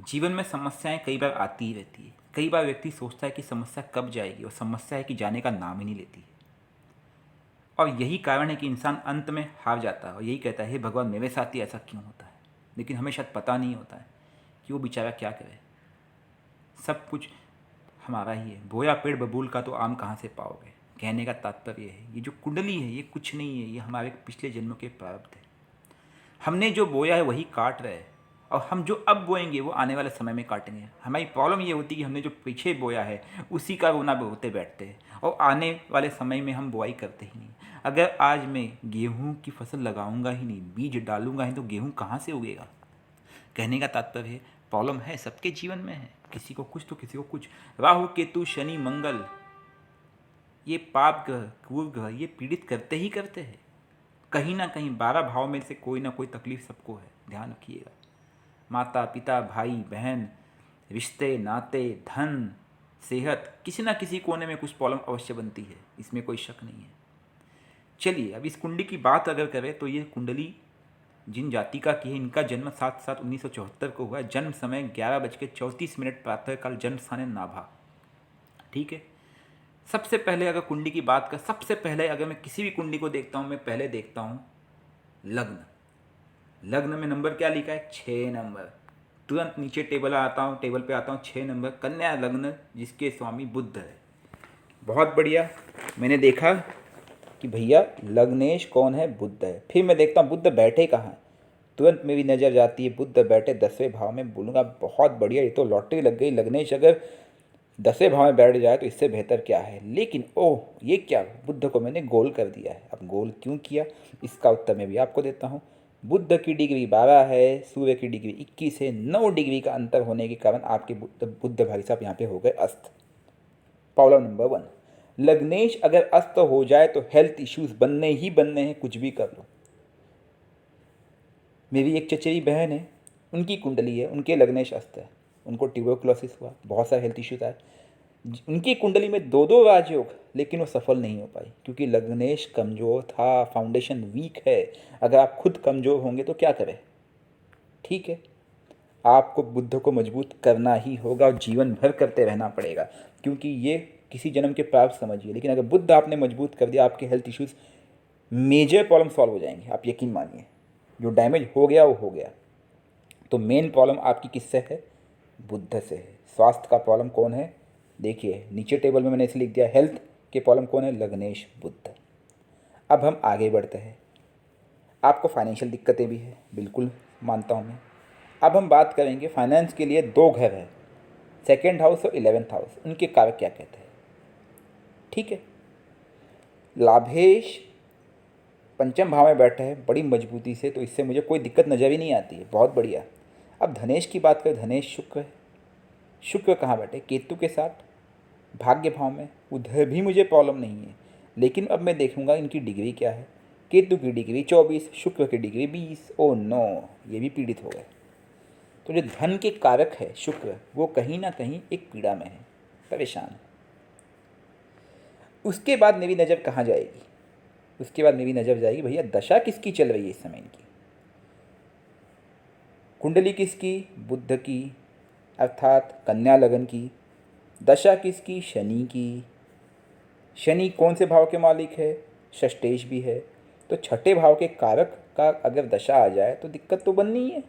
जीवन में समस्याएं कई बार आती ही रहती है। कई बार व्यक्ति सोचता है कि समस्या कब जाएगी और समस्या है कि जाने का नाम ही नहीं लेती। और यही कारण है कि इंसान अंत में हार जाता है और यही कहता है, हे भगवान मेरे साथ ही ऐसा क्यों होता है। लेकिन हमें शायद पता नहीं होता है कि वो बेचारा क्या करे। सब कुछ हमारा ही है। बोया पेड़ बबूल का तो आम कहाँ से पाओगे। कहने का तात्पर्य है, ये जो कुंडली है ये कुछ नहीं है, ये हमारे पिछले जन्मों के प्रारब्ध है। हमने जो बोया है वही काट रहे हैं और हम जो अब बोएंगे वो आने वाले समय में काटेंगे। हमारी प्रॉब्लम ये होती है कि हमने जो पीछे बोया है उसी का रोना बोते बैठते हैं और आने वाले समय में हम बुआई करते ही नहीं। अगर आज मैं गेहूं की फसल लगाऊंगा ही नहीं, बीज डालूंगा ही, तो गेहूं कहाँ से उगेगा। कहने का तात्पर्य है, प्रॉब्लम है सबके जीवन में है, किसी को कुछ तो किसी को कुछ। राहु केतु शनि मंगल ये पाप ग्रह क्रूर ग्रह ये पीड़ित करते ही करते हैं। कहीं ना कहीं 12 भाव में से कोई ना कोई तकलीफ सबको है, ध्यान रखिएगा। माता पिता भाई बहन, रिश्ते नाते, धन, सेहत, किसी ना किसी कोने में कुछ प्रॉब्लम अवश्य बनती है, इसमें कोई शक नहीं है। चलिए अब इस कुंडली की बात अगर करें तो ये कुंडली जिन जातिका की है, इनका जन्म 7/7/1974 को हुआ है। जन्म समय 11:34 प्रातःकाल, जन्म स्थान है नाभा। ठीक है। सबसे पहले अगर कुंडली की बात कर, सबसे पहले अगर मैं किसी भी कुंडली को देखता हूँ, मैं पहले देखता हूँ लग्न। लग्न में नंबर क्या लिखा है, 6 नंबर। तुरंत नीचे टेबल पे आता हूँ 6 नंबर, कन्या लग्न जिसके स्वामी बुध है। बहुत बढ़िया। मैंने देखा कि भैया लग्नेश कौन है, बुध है। फिर मैं देखता हूँ बुध बैठे कहाँ हैं। तुरंत मेरी नज़र जाती है बुध बैठे 10वें भाव में। बोलूँगा बहुत बढ़िया, ये तो लॉटरी लग गई। लग्नेश अगर 10वें भाव में बैठ जाए तो इससे बेहतर क्या है। लेकिन ओह ये क्या, बुध को मैंने गोल कर दिया है। अब गोल क्यों किया, इसका उत्तर मैं भी आपको देता हूँ। बुध की डिग्री 12 है, सूर्य की डिग्री 21 है। 9 डिग्री का अंतर होने के कारण आपके बुध भाई साहब यहाँ पे हो गए अस्त। प्रॉब्लम नंबर 1, लग्नेश अगर अस्त हो जाए तो हेल्थ इश्यूज बनने ही बनने हैं, कुछ भी कर लो। मेरी एक चचेरी बहन है, उनकी कुंडली है, उनके लग्नेश अस्त है, उनको ट्यूबरकुलोसिस हुआ, बहुत सारे हेल्थ इश्यूज आए। उनकी कुंडली में 2 राजयोग, लेकिन वो सफल नहीं हो पाई क्योंकि लग्नेश कमज़ोर था, फाउंडेशन वीक है। अगर आप खुद कमज़ोर होंगे तो क्या करें। ठीक है, आपको बुद्ध को मजबूत करना ही होगा और जीवन भर करते रहना पड़ेगा, क्योंकि ये किसी जन्म के प्राप्त समझिए। लेकिन अगर बुद्ध आपने मजबूत कर दिया, आपके health issues major problem solve हो जाएंगे, आप यकीन मानिए। जो डैमेज हो गया वो हो गया। तो मेन प्रॉब्लम आपकी किससे है, बुद्ध से है। स्वास्थ्य का प्रॉब्लम कौन है, देखिए नीचे टेबल में मैंने इसे लिख दिया। हेल्थ के प्रॉब्लम कौन है, लग्नेश बुद्ध। अब हम आगे बढ़ते हैं। आपको फाइनेंशियल दिक्कतें भी है, बिल्कुल मानता हूँ मैं। अब हम बात करेंगे फाइनेंस के लिए 2 घर है, 2nd हाउस और 11th हाउस, उनके कारक क्या कहते हैं। ठीक है, लाभेश पंचम भाव में बैठे हैं बड़ी मजबूती से, तो इससे मुझे कोई दिक्कत नज़र ही नहीं आती है, बहुत बढ़िया। अब धनेश की बात करें, धनेश शुक्र है। शुक्र कहाँ बैठे, केतु के साथ भाग्य भाव में, उधर भी मुझे प्रॉब्लम नहीं है। लेकिन अब मैं देखूंगा इनकी डिग्री क्या है। केतु की डिग्री 24, शुक्र की डिग्री 20। ओ नो, ये भी पीड़ित हो गए। तो जो धन के कारक है शुक्र, वो कहीं ना कहीं एक पीड़ा में है, परेशान है। उसके बाद मेरी नज़र कहाँ जाएगी, उसके बाद मेरी नज़र जाएगी भैया दशा किसकी चल रही है इस समय इनकी। कुंडली किसकी, बुध की, अर्थात कन्या लगन की। दशा किसकी, शनि की। शनि कौन से भाव के मालिक है, षष्ठेश भी है। तो छठे भाव के कारक का अगर दशा आ जाए तो दिक्कत तो बननी ही है।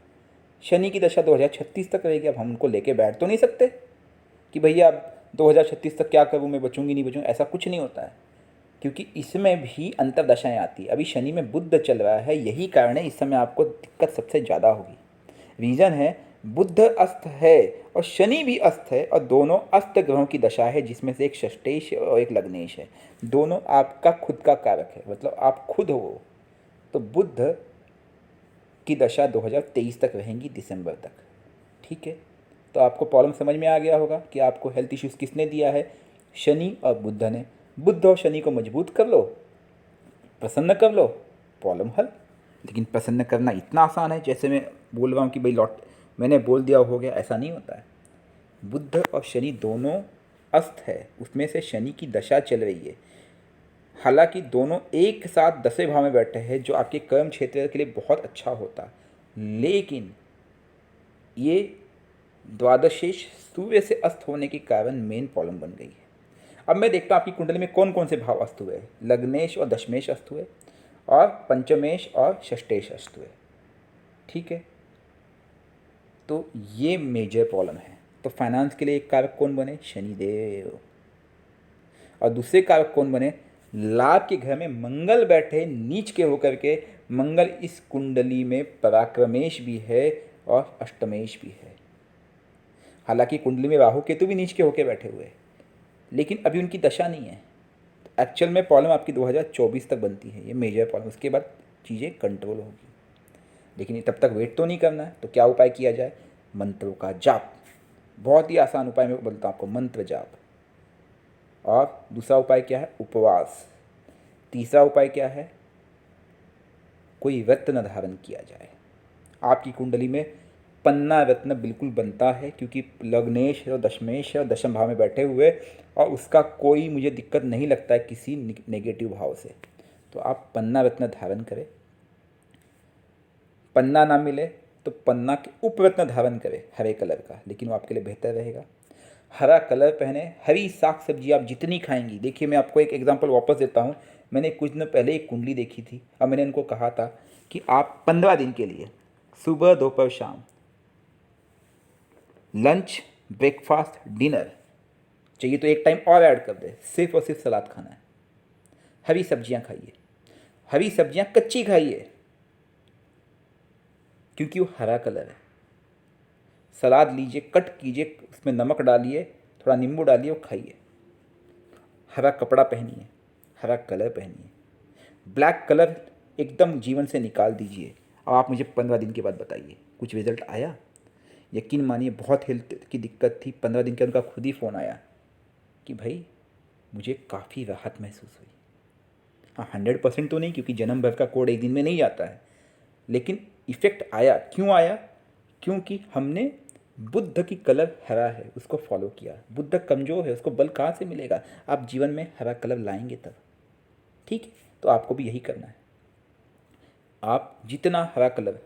शनि की दशा 2036 तक रहेगी। अब हम उनको लेके बैठ तो नहीं सकते कि भैया अब 2036 तक क्या करूँ मैं, बचूंगी नहीं बचूंगी, ऐसा कुछ नहीं होता है, क्योंकि इसमें भी अंतरदशाएं आती है। अभी शनि में बुध चल रहा है, यही कारण है इस समय आपको दिक्कत सबसे ज़्यादा होगी। रीज़न है बुध अस्त है और शनि भी अस्त है, और दोनों अस्त ग्रहों की दशा है, जिसमें से एक षष्ठेश और एक लग्नेश है। दोनों आपका खुद का कारक है, मतलब आप खुद हो। तो बुध की दशा 2023 तक रहेंगी, दिसंबर तक। ठीक है, तो आपको प्रॉब्लम समझ में आ गया होगा कि आपको हेल्थ इश्यूज़ किसने दिया है, शनि और बुध ने। बुध और शनि को मजबूत कर लो, प्रसन्न कर लो, प्रॉब्लम हल। लेकिन प्रसन्न करना इतना आसान है जैसे मैं बोल रहा हूँ कि भाई मैंने बोल दिया हो गया, ऐसा नहीं होता है। बुध और शनि दोनों अस्त है, उसमें से शनि की दशा चल रही है। हालांकि दोनों एक साथ 10वें भाव में बैठे हैं, जो आपके कर्म क्षेत्र के लिए बहुत अच्छा होता, लेकिन ये द्वादशेश सूर्य से अस्त होने के कारण मेन प्रॉब्लम बन गई है। अब मैं देखता हूँ आपकी कुंडली में कौन कौन से भाव अस्त हुए। लग्नेश और दशमेश अस्त हुए, और पंचमेश और षष्ठेश अस्त हुए। ठीक है, तो ये मेजर प्रॉब्लम है। तो फाइनेंस के लिए एक कारक कौन बने? शनिदेव। और दूसरे कारक कौन बने? लाभ के घर में मंगल बैठे नीच के होकर के। मंगल इस कुंडली में पराक्रमेश भी है और अष्टमेश भी है। हालांकि कुंडली में राहु केतु भी नीच के होकर बैठे हुए हैं, लेकिन अभी उनकी दशा नहीं है। एक्चुअल में प्रॉब्लम आपकी 2024 तक बनती है, ये मेजर प्रॉब्लम। उसके बाद चीज़ें कंट्रोल होगी, लेकिन तब तक वेट तो नहीं करना है। तो क्या उपाय किया जाए? मंत्रों का जाप। बहुत ही आसान उपाय मैं बोलता हूँ आपको, मंत्र जाप। और दूसरा उपाय क्या है? उपवास। तीसरा उपाय क्या है? कोई रत्न धारण किया जाए। आपकी कुंडली में पन्ना रत्न बिल्कुल बनता है, क्योंकि लग्नेश और दशमेश और दशम भाव में बैठे हुए, और उसका कोई मुझे दिक्कत नहीं लगता है किसी नेगेटिव भाव से। तो आप पन्ना रत्न धारण करें। पन्ना ना मिले तो पन्ना के उपरत्न धारण करें हरे कलर का, लेकिन वो आपके लिए बेहतर रहेगा। हरा कलर पहने। हरी साग सब्जी आप जितनी खाएंगी, देखिए मैं आपको एक एग्जांपल वापस देता हूँ। मैंने कुछ दिन पहले एक कुंडली देखी थी, और मैंने इनको कहा था कि आप 15 दिन के लिए सुबह दोपहर शाम लंच ब्रेकफास्ट डिनर चाहिए तो एक टाइम और ऐड कर दे, सिर्फ और सिर्फ सलाद खाना है। हरी सब्जियां खाइए। हरी सब्जियां कच्ची खाइए, क्योंकि वो हरा कलर है। सलाद लीजिए, कट कीजिए, उसमें नमक डालिए, थोड़ा नींबू डालिए और खाइए। हरा कपड़ा पहनिए, हरा कलर पहनिए। ब्लैक कलर एकदम जीवन से निकाल दीजिए। और आप मुझे 15 दिन के बाद बताइए कुछ रिजल्ट आया। यकीन मानिए, बहुत हेल्थ की दिक्कत थी। 15 दिन के उनका खुद ही फ़ोन आया कि भाई मुझे काफ़ी राहत महसूस हुई। हाँ, 100% तो नहीं, क्योंकि जन्म भर का कोड एक दिन में नहीं आता है, लेकिन इफ़ेक्ट आया। क्यों आया? क्योंकि हमने बुद्ध की कलर हरा है उसको फॉलो किया। बुद्ध कमज़ोर है, उसको बल कहाँ से मिलेगा? आप जीवन में हरा कलर लाएंगे तब। ठीक है, तो आपको भी यही करना है। आप जितना हरा कलर,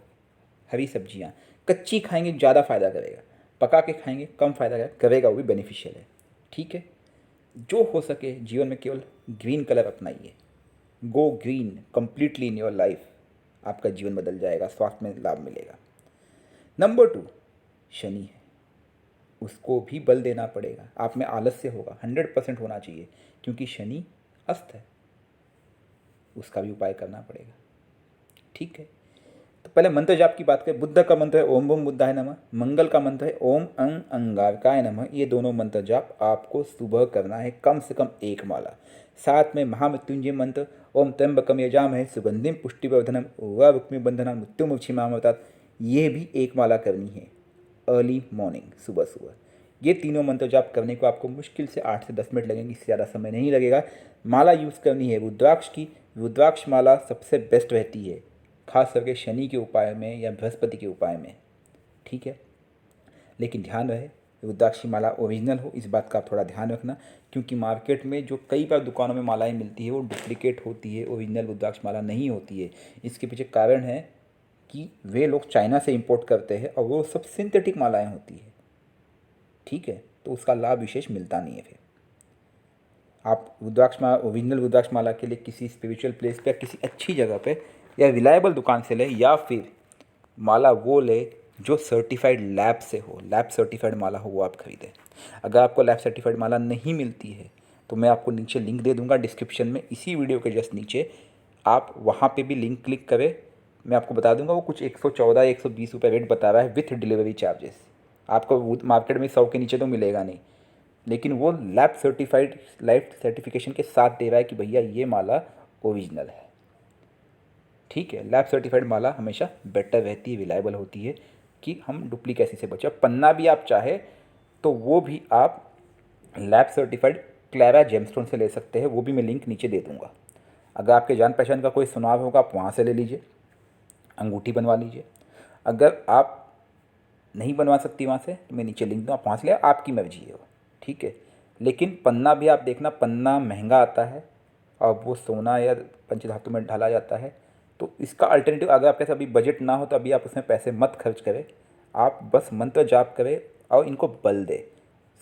हरी सब्जियां कच्ची खाएंगे ज़्यादा फ़ायदा करेगा, पका के खाएंगे कम फ़ायदा करेगा, वो भी बेनिफिशियल है। ठीक है, जो हो सके जीवन में केवल ग्रीन कलर अपनाइए। Go green completely in your life. आपका जीवन बदल जाएगा, स्वास्थ्य में लाभ मिलेगा। नंबर 2, शनि है, उसको भी बल देना पड़ेगा। आप में आलस्य होगा, 100% होना चाहिए, क्योंकि शनि अस्त है, उसका भी उपाय करना पड़ेगा। ठीक है, तो पहले मंत्र जाप की बात करें। बुद्ध का मंत्र है ओम बम बुद्धाय नमः। मंगल का मंत्र है ओम अंग अंगारकाय नमः। ये दोनों मंत्र जाप आपको सुबह करना है, कम से कम 1 माला। साथ में महामृत्युंजय मंत्र ओम त्र्यंबकम यजामहे सुगंधिम पुष्टिवर्धनम उर्वारुक्मि बंधना मृत्युमुक्षिमामृतात्, ये भी 1 माला करनी है अर्ली मॉर्निंग, सुबह सुबह। ये तीनों मंत्र जाप करने को आपको मुश्किल से 8 से 10 मिनट लगेंगे, इससे ज़्यादा समय नहीं लगेगा। माला यूज़ करनी है रुद्राक्ष की। रुद्राक्ष माला सबसे बेस्ट रहती है, खास करके शनि के उपाय में या बृहस्पति के उपाय में। ठीक है, लेकिन ध्यान रहे रुद्राक्षी माला ओरिजिनल हो, इस बात का आप थोड़ा ध्यान रखना, क्योंकि मार्केट में जो कई बार दुकानों में मालाएं मिलती है वो डुप्लीकेट होती है, ओरिजिनल रुद्राक्ष माला नहीं होती है। इसके पीछे कारण है कि वे लोग चाइना से इंपोर्ट करते हैं और वो सब सिंथेटिक मालाएं होती है। ठीक है, तो उसका लाभ विशेष मिलता नहीं है। फिर आप रुद्राक्ष माला, ओरिजिनल रुद्राक्ष माला के लिए किसी स्पिरिचुअल प्लेस पे, किसी अच्छी जगह पे या रिलायबल दुकान से ले, या फिर माला वो ले जो सर्टिफाइड लैब से हो। लैब सर्टिफाइड माला हो वो आप खरीदें। अगर आपको लैब सर्टिफाइड माला नहीं मिलती है तो मैं आपको नीचे लिंक दे दूंगा डिस्क्रिप्शन में, इसी वीडियो के जस्ट नीचे। आप वहाँ पे भी लिंक क्लिक करें, मैं आपको बता दूंगा। वो कुछ 114-120 रुपये रेट बता रहा है विथ डिलीवरी चार्जेस। आपको मार्केट में 100 के नीचे तो मिलेगा नहीं, लेकिन वो लैब सर्टिफाइड, लाइफ सर्टिफिकेशन के साथ दे रहा है कि भैया ये माला ओरिजिनल है। ठीक है, लैब सर्टिफाइड माला हमेशा बेटर रहती है, रिलायबल होती है, कि हम डुप्लीकेसी से बचें। पन्ना भी आप चाहे तो वो भी आप लैब सर्टिफाइड क्लैरा जेमस्टोन से ले सकते हैं, वो भी मैं लिंक नीचे दे दूंगा। अगर आपके जान पहचान का कोई सुनाव होगा आप वहाँ से ले लीजिए, अंगूठी बनवा लीजिए। अगर आप नहीं बनवा सकती वहाँ से तो मैं नीचे लिंक दूँ, आप वहाँ से ले, आपकी मर्जी है वो। ठीक है, लेकिन पन्ना भी आप देखना, पन्ना महंगा आता है और वो सोना या पंचधातु में ढाला जाता है। तो इसका अल्टरनेटिव, अगर आपके पास अभी बजट ना हो तो अभी आप उसमें पैसे मत खर्च करें। आप बस मंत्र जाप करें और इनको बल दे।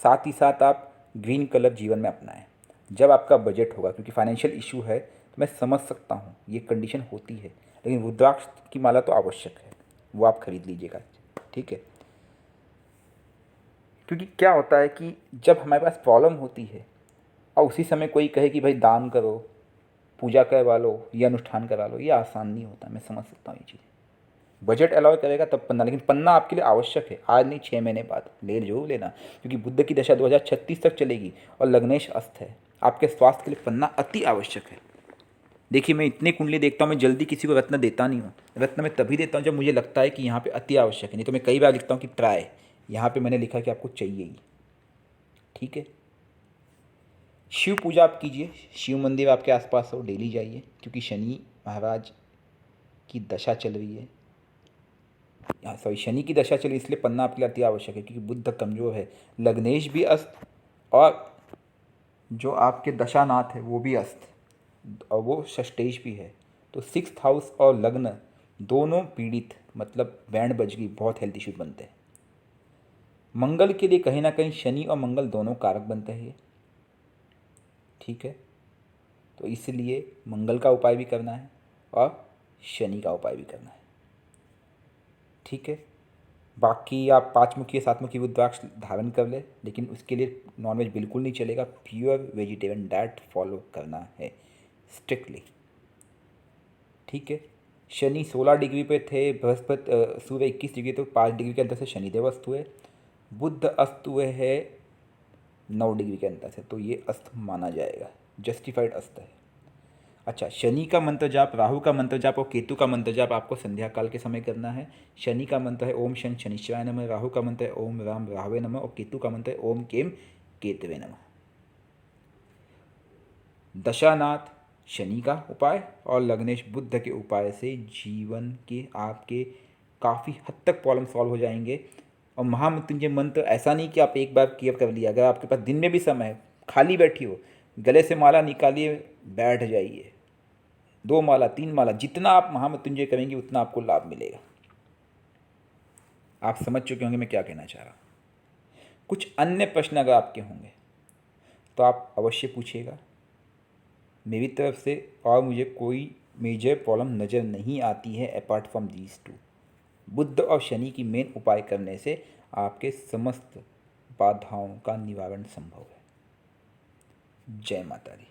साथ ही साथ आप ग्रीन कलर जीवन में अपनाएं। जब आपका बजट होगा, क्योंकि फाइनेंशियल इशू है तो मैं समझ सकता हूँ, ये कंडीशन होती है, लेकिन रुद्राक्ष की माला तो आवश्यक है, वो आप खरीद लीजिएगा, ठीक है। क्योंकि क्या होता है कि जब हमारे पास प्रॉब्लम होती है और उसी समय कोई कहे कि भाई दान करो, पूजा करवा लो या अनुष्ठान करा लो, ये आसान नहीं होता। मैं समझ सकता हूँ ये चीज़। बजट अलाउ करेगा तब पन्ना, लेकिन पन्ना आपके लिए आवश्यक है, आज नहीं 6 महीने बाद ले जरूर लेना, क्योंकि बुद्ध की दशा 2036 तक चलेगी और लग्नेश अस्त है। आपके स्वास्थ्य के लिए पन्ना अति आवश्यक है। देखिए, मैं इतनी कुंडली देखता हूँ, मैं जल्दी किसी को रत्न देता नहीं हूँ। रत्न मैं तभी देता हूँ जब मुझे लगता है कि यहाँ पे अति आवश्यक है, नहीं तो मैं कई बार लिखता हूँ कि ट्राई, यहाँ पे मैंने लिखा कि आपको चाहिए ही, ठीक है। शिव पूजा आप कीजिए, शिव मंदिर आपके आसपास हो, डेली जाइए, क्योंकि शनि महाराज की दशा चल रही है, सॉरी शनि की दशा चली, इसलिए पन्ना आपके लिए अति आवश्यक है, क्योंकि बुध कमज़ोर है, लग्नेश भी अस्त और जो आपके दशानाथ है वो भी अस्त, और वो षष्टेश भी है। तो 6th हाउस और लग्न दोनों पीड़ित, मतलब बैंड बज गई, बहुत हेल्थ इश्यूज बनते हैं। मंगल के लिए कहीं ना कहीं शनि और मंगल दोनों कारक बनते हैं ये, ठीक है। तो इसलिए मंगल का उपाय भी करना है और शनि का उपाय भी करना है, ठीक है। बाकी आप 5 मुखी या 7 मुखी रुद्राक्ष धारण कर ले, लेकिन उसके लिए नॉनवेज बिल्कुल नहीं चलेगा, प्योर वेजिटेरियन डाइट फॉलो करना है स्ट्रिक्टली, ठीक है। शनि 16 डिग्री पे थे, बृहस्पति सूर्य 21 डिग्री, तो 5 डिग्री के अंदर से शनिदेव अस्त हुए। बुध अस्त हुए है 9 डिग्री के अंदर से, तो ये अस्त माना जाएगा, जस्टिफाइड अस्त है। अच्छा, शनि का मंत्र जाप, राहु का मंत्र जाप और केतु का मंत्र जाप आपको संध्या काल के समय करना है। शनि का मंत्र है ओम शन शनिश्चराय नमः, राहु का मंत्र है ओम राम राहवे नमः और केतु का मंत्र है ओम केम केतवे नमः। दशानाथ शनि का उपाय और लग्नेश बुध के उपाय से जीवन के आपके काफ़ी हद तक प्रॉब्लम सॉल्व हो जाएंगे। और महामृत्युंजय मंत्र ऐसा नहीं कि आप एक बार किया कर लिया, अगर आपके पास दिन में भी समय है, खाली बैठी हो, गले से माला निकालिए, बैठ जाइए, 2 माला 3 माला, जितना आप महामृत्युंजय करेंगे उतना आपको लाभ मिलेगा। आप समझ चुके होंगे मैं क्या कहना चाह रहा हूँ। कुछ अन्य प्रश्न अगर आपके होंगे तो आप अवश्य पूछिएगा मेरी तरफ से, और मुझे कोई मेजर प्रॉब्लम नज़र नहीं आती है अपार्ट फ्रॉम दीज टू। बुध और शनि की मेन उपाय करने से आपके समस्त बाधाओं का निवारण संभव है। जय माता दी।